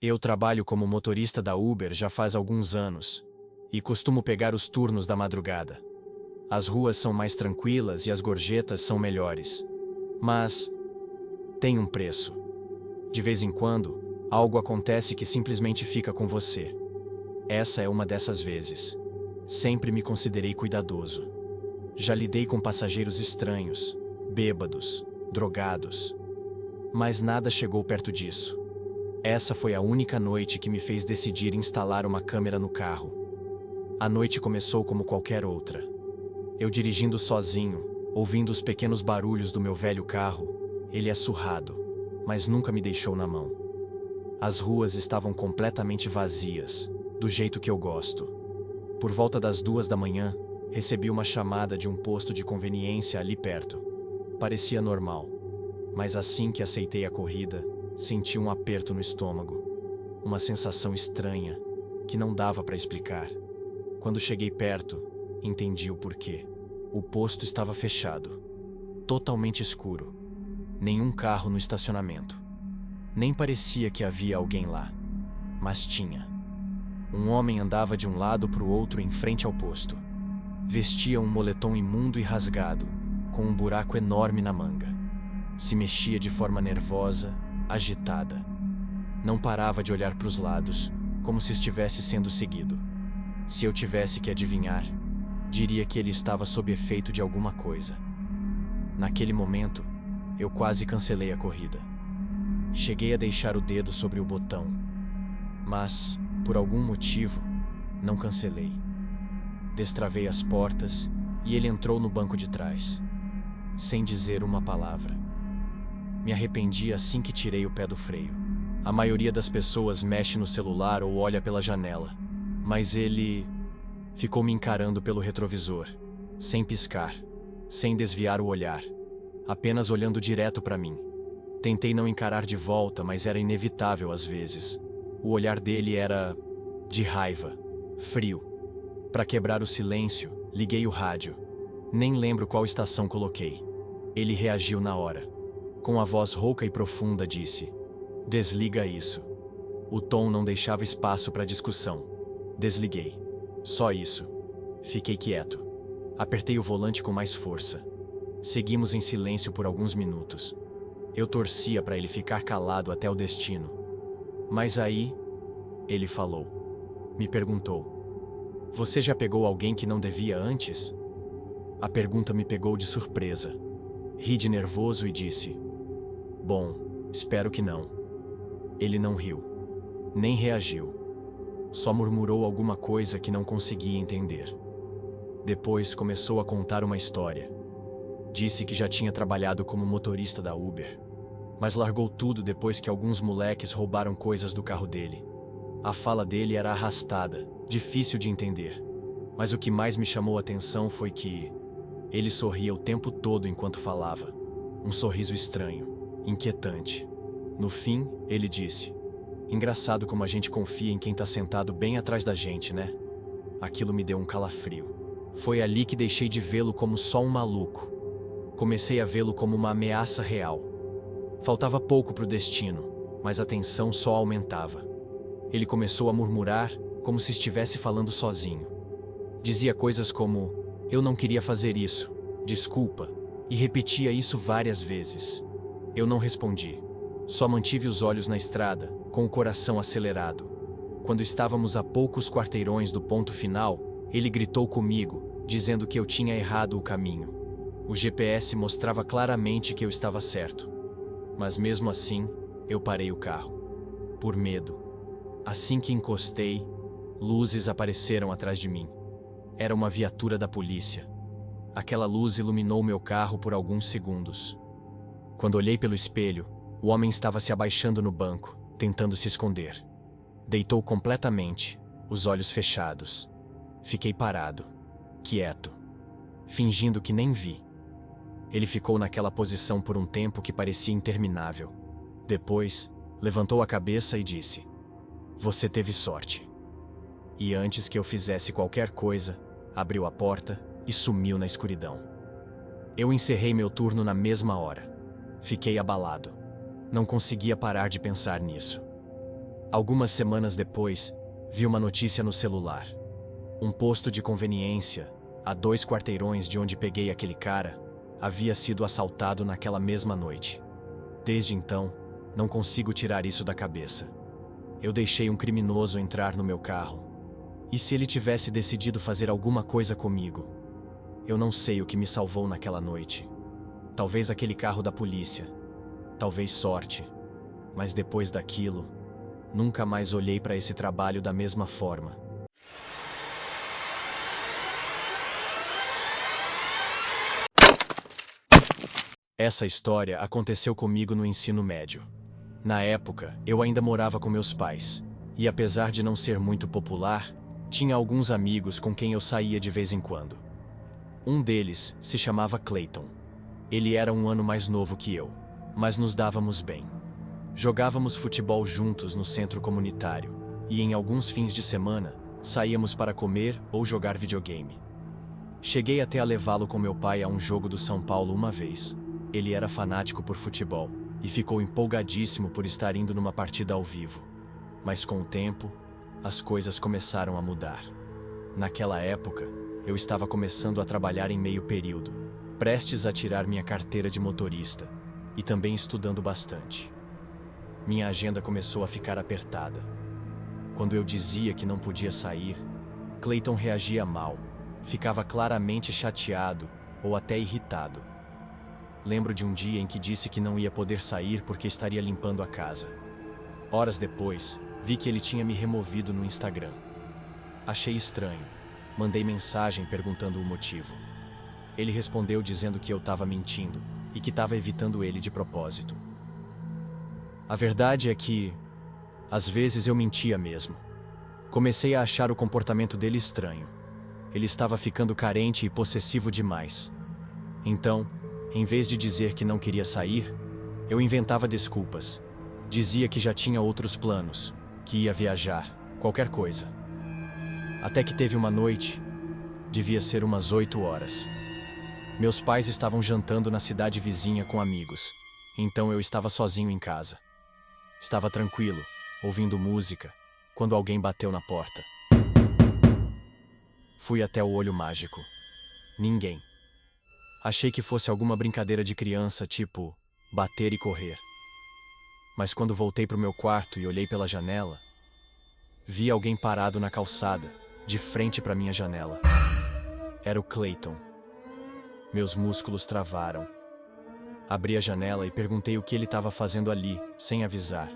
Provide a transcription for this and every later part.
Eu trabalho como motorista da Uber já faz alguns anos e costumo pegar os turnos da madrugada. As ruas são mais tranquilas e as gorjetas são melhores. Mas tem um preço. De vez em quando, algo acontece que simplesmente fica com você. Essa é uma dessas vezes. Sempre me considerei cuidadoso. Já lidei com passageiros estranhos, bêbados, drogados. Mas nada chegou perto disso. Essa foi a única noite que me fez decidir instalar uma câmera no carro. A noite começou como qualquer outra. Eu dirigindo sozinho, ouvindo os pequenos barulhos do meu velho carro. Ele é surrado, mas nunca me deixou na mão. As ruas estavam completamente vazias, do jeito que eu gosto. Por volta das 2 da manhã, recebi uma chamada de um posto de conveniência ali perto. Parecia normal, mas assim que aceitei a corrida, senti um aperto no estômago. Uma sensação estranha, que não dava para explicar. Quando cheguei perto, entendi o porquê. O posto estava fechado, totalmente escuro. Nenhum carro no estacionamento. Nem parecia que havia alguém lá, mas tinha. Um homem andava de um lado para o outro em frente ao posto. Vestia um moletom imundo e rasgado, com um buraco enorme na manga. Se mexia de forma nervosa, agitada. Não parava de olhar para os lados, como se estivesse sendo seguido. Se eu tivesse que adivinhar, diria que ele estava sob efeito de alguma coisa. Naquele momento, eu quase cancelei a corrida. Cheguei a deixar o dedo sobre o botão, mas, por algum motivo, não cancelei. Destravei as portas e ele entrou no banco de trás, sem dizer uma palavra. Me arrependi assim que tirei o pé do freio. A maioria das pessoas mexe no celular ou olha pela janela, mas ele ficou me encarando pelo retrovisor, sem piscar, sem desviar o olhar, apenas olhando direto para mim. Tentei não encarar de volta, mas era inevitável às vezes. O olhar dele era de raiva, frio. Para quebrar o silêncio, liguei o rádio. Nem lembro qual estação coloquei. Ele reagiu na hora. Com a voz rouca e profunda disse: "Desliga isso." O tom não deixava espaço para discussão. Desliguei. Só isso. Fiquei quieto. Apertei o volante com mais força. Seguimos em silêncio por alguns minutos. Eu torcia para ele ficar calado até o destino. Mas aí, ele falou. Me perguntou: "Você já pegou alguém que não devia antes?" A pergunta me pegou de surpresa. Ri de nervoso e disse: "Bom, espero que não." Ele não riu, nem reagiu. Só murmurou alguma coisa que não conseguia entender. Depois começou a contar uma história. Disse que já tinha trabalhado como motorista da Uber, mas largou tudo depois que alguns moleques roubaram coisas do carro dele. A fala dele era arrastada, difícil de entender. Mas o que mais me chamou a atenção foi que ele sorria o tempo todo enquanto falava. Um sorriso estranho, inquietante. No fim, ele disse: "Engraçado como a gente confia em quem está sentado bem atrás da gente, né?" Aquilo me deu um calafrio. Foi ali que deixei de vê-lo como só um maluco. Comecei a vê-lo como uma ameaça real. Faltava pouco para o destino, mas a tensão só aumentava. Ele começou a murmurar, como se estivesse falando sozinho. Dizia coisas como: "Eu não queria fazer isso, desculpa", e repetia isso várias vezes. Eu não respondi. Só mantive os olhos na estrada, com o coração acelerado. Quando estávamos a poucos quarteirões do ponto final, ele gritou comigo, dizendo que eu tinha errado o caminho. O GPS mostrava claramente que eu estava certo. Mas mesmo assim, eu parei o carro. Por medo. Assim que encostei, luzes apareceram atrás de mim. Era uma viatura da polícia. Aquela luz iluminou meu carro por alguns segundos. Quando olhei pelo espelho, o homem estava se abaixando no banco, tentando se esconder. Deitou completamente, os olhos fechados. Fiquei parado, quieto, fingindo que nem vi. Ele ficou naquela posição por um tempo que parecia interminável. Depois, levantou a cabeça e disse: "Você teve sorte." E antes que eu fizesse qualquer coisa, abriu a porta e sumiu na escuridão. Eu encerrei meu turno na mesma hora. Fiquei abalado. Não conseguia parar de pensar nisso. Algumas semanas depois, vi uma notícia no celular. Um posto de conveniência, a 2 quarteirões de onde peguei aquele cara, havia sido assaltado naquela mesma noite. Desde então, não consigo tirar isso da cabeça. Eu deixei um criminoso entrar no meu carro. E se ele tivesse decidido fazer alguma coisa comigo? Eu não sei o que me salvou naquela noite. Talvez aquele carro da polícia. Talvez sorte. Mas depois daquilo, nunca mais olhei para esse trabalho da mesma forma. Essa história aconteceu comigo no ensino médio. Na época, eu ainda morava com meus pais. E apesar de não ser muito popular, tinha alguns amigos com quem eu saía de vez em quando. Um deles se chamava Clayton. Ele era um ano mais novo que eu, mas nos dávamos bem. Jogávamos futebol juntos no centro comunitário, e em alguns fins de semana, saíamos para comer ou jogar videogame. Cheguei até a levá-lo com meu pai a um jogo do São Paulo uma vez. Ele era fanático por futebol, e ficou empolgadíssimo por estar indo numa partida ao vivo. Mas com o tempo, as coisas começaram a mudar. Naquela época, eu estava começando a trabalhar em meio período, prestes a tirar minha carteira de motorista, e também estudando bastante. Minha agenda começou a ficar apertada. Quando eu dizia que não podia sair, Clayton reagia mal, ficava claramente chateado ou até irritado. Lembro de um dia em que disse que não ia poder sair porque estaria limpando a casa. Horas depois, vi que ele tinha me removido no Instagram. Achei estranho. Mandei mensagem perguntando o motivo. Ele respondeu dizendo que eu estava mentindo e que estava evitando ele de propósito. A verdade é que, às vezes eu mentia mesmo. Comecei a achar o comportamento dele estranho. Ele estava ficando carente e possessivo demais. Então, em vez de dizer que não queria sair, eu inventava desculpas. Dizia que já tinha outros planos, que ia viajar, qualquer coisa. Até que teve uma noite, devia ser umas 8 horas. Meus pais estavam jantando na cidade vizinha com amigos, então eu estava sozinho em casa. Estava tranquilo, ouvindo música, quando alguém bateu na porta. Fui até o olho mágico. Ninguém. Achei que fosse alguma brincadeira de criança, tipo bater e correr. Mas quando voltei para o meu quarto e olhei pela janela, vi alguém parado na calçada, de frente para minha janela. Era o Clayton. Meus músculos travaram. Abri a janela e perguntei o que ele estava fazendo ali, sem avisar.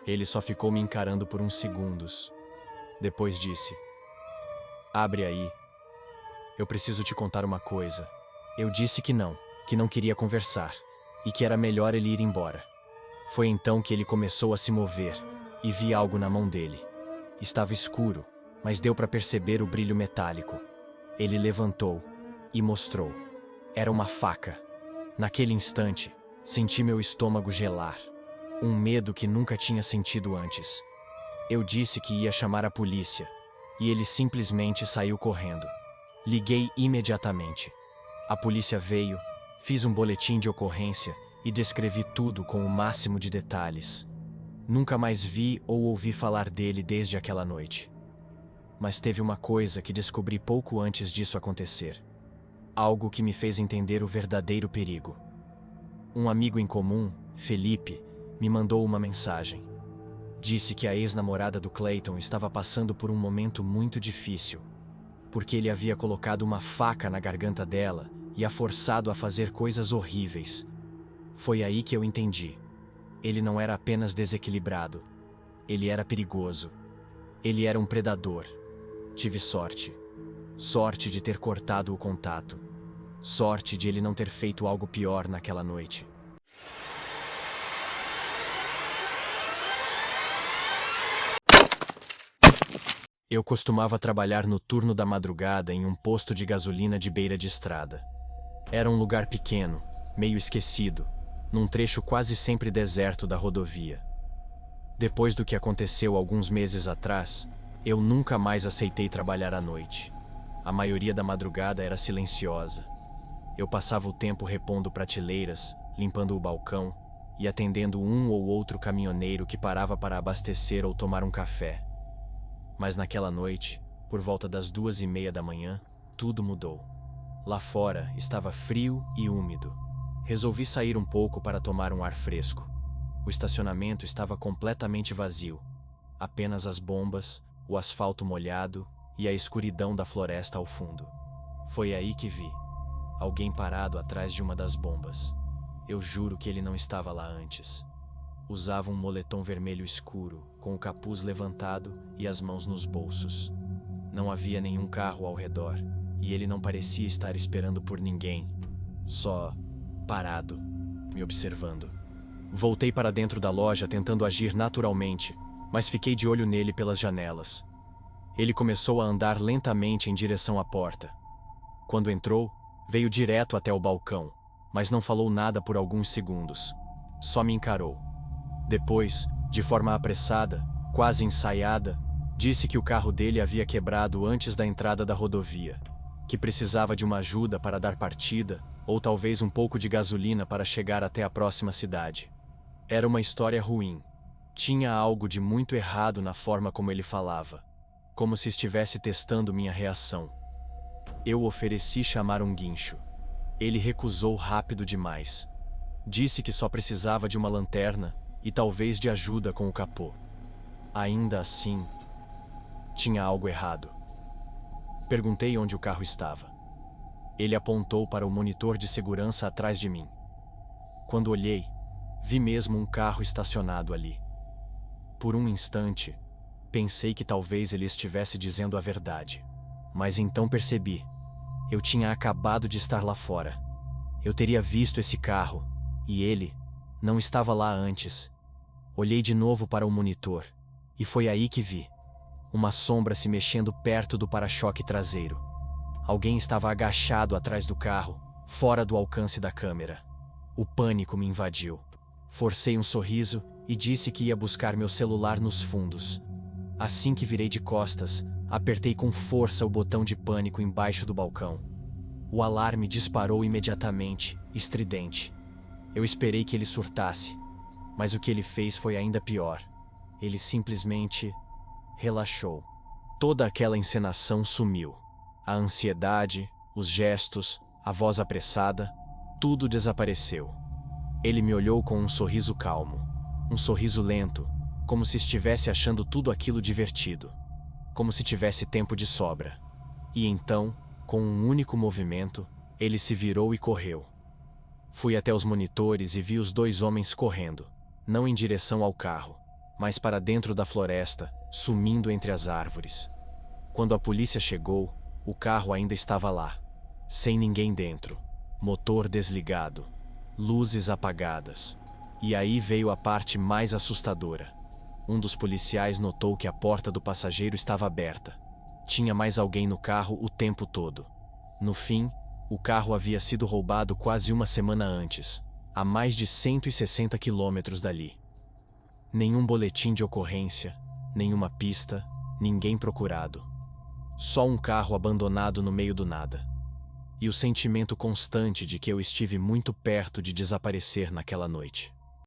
Ele só ficou me encarando por uns segundos. Depois disse: "Abre aí. Eu preciso te contar uma coisa." Eu disse que não queria conversar, e que era melhor ele ir embora. Foi então que ele começou a se mover, e vi algo na mão dele. Estava escuro, mas deu para perceber o brilho metálico. Ele levantou e mostrou. Era uma faca. Naquele instante, senti meu estômago gelar. Um medo que nunca tinha sentido antes. Eu disse que ia chamar a polícia, e ele simplesmente saiu correndo. Liguei imediatamente. A polícia veio, fiz um boletim de ocorrência e descrevi tudo com o máximo de detalhes. Nunca mais vi ou ouvi falar dele desde aquela noite. Mas teve uma coisa que descobri pouco antes disso acontecer. Algo que me fez entender o verdadeiro perigo. Um amigo em comum, Felipe, me mandou uma mensagem. Disse que a ex-namorada do Clayton estava passando por um momento muito difícil, porque ele havia colocado uma faca na garganta dela e a forçado a fazer coisas horríveis. Foi aí que eu entendi. Ele não era apenas desequilibrado. Ele era perigoso. Ele era um predador. Tive sorte. Sorte de ter cortado o contato. Sorte de ele não ter feito algo pior naquela noite. Eu costumava trabalhar no turno da madrugada em um posto de gasolina de beira de estrada. Era um lugar pequeno, meio esquecido, num trecho quase sempre deserto da rodovia. Depois do que aconteceu alguns meses atrás, eu nunca mais aceitei trabalhar à noite. A maioria da madrugada era silenciosa. Eu passava o tempo repondo prateleiras, limpando o balcão e atendendo um ou outro caminhoneiro que parava para abastecer ou tomar um café. Mas naquela noite, por volta das 2:30 da manhã, tudo mudou. Lá fora estava frio e úmido. Resolvi sair um pouco para tomar um ar fresco. O estacionamento estava completamente vazio. Apenas as bombas, o asfalto molhado e a escuridão da floresta ao fundo. Foi aí que vi alguém parado atrás de uma das bombas. Eu juro que ele não estava lá antes. Usava um moletom vermelho escuro, com o capuz levantado e as mãos nos bolsos. Não havia nenhum carro ao redor, e ele não parecia estar esperando por ninguém. Só parado, me observando. Voltei para dentro da loja tentando agir naturalmente, mas fiquei de olho nele pelas janelas. Ele começou a andar lentamente em direção à porta. Quando entrou, veio direto até o balcão, mas não falou nada por alguns segundos. Só me encarou. Depois, de forma apressada, quase ensaiada, disse que o carro dele havia quebrado antes da entrada da rodovia, que precisava de uma ajuda para dar partida, ou talvez um pouco de gasolina para chegar até a próxima cidade. Era uma história ruim. Tinha algo de muito errado na forma como ele falava, como se estivesse testando minha reação. Eu ofereci chamar um guincho. Ele recusou rápido demais. Disse que só precisava de uma lanterna e talvez de ajuda com o capô. Ainda assim, tinha algo errado. Perguntei onde o carro estava. Ele apontou para o monitor de segurança atrás de mim. Quando olhei, vi mesmo um carro estacionado ali. Por um instante, pensei que talvez ele estivesse dizendo a verdade. Mas então percebi. Eu tinha acabado de estar lá fora. Eu teria visto esse carro, e ele não estava lá antes. Olhei de novo para o monitor, e foi aí que vi uma sombra se mexendo perto do para-choque traseiro. Alguém estava agachado atrás do carro, fora do alcance da câmera. O pânico me invadiu. Forcei um sorriso e disse que ia buscar meu celular nos fundos. Assim que virei de costas, apertei com força o botão de pânico embaixo do balcão. O alarme disparou imediatamente, estridente. Eu esperei que ele surtasse, mas o que ele fez foi ainda pior. Ele simplesmente relaxou. Toda aquela encenação sumiu. A ansiedade, os gestos, a voz apressada, tudo desapareceu. Ele me olhou com um sorriso calmo, um sorriso lento, como se estivesse achando tudo aquilo divertido, como se tivesse tempo de sobra. E então, com um único movimento, ele se virou e correu. Fui até os monitores e vi os dois homens correndo, não em direção ao carro, mas para dentro da floresta, sumindo entre as árvores. Quando a polícia chegou, o carro ainda estava lá, sem ninguém dentro, motor desligado, luzes apagadas. E aí veio a parte mais assustadora. Um dos policiais notou que a porta do passageiro estava aberta. Tinha mais alguém no carro o tempo todo. No fim, o carro havia sido roubado quase uma semana antes, a mais de 160 quilômetros dali. Nenhum boletim de ocorrência, nenhuma pista, ninguém procurado. Só um carro abandonado no meio do nada. E o sentimento constante de que eu estive muito perto de desaparecer naquela noite.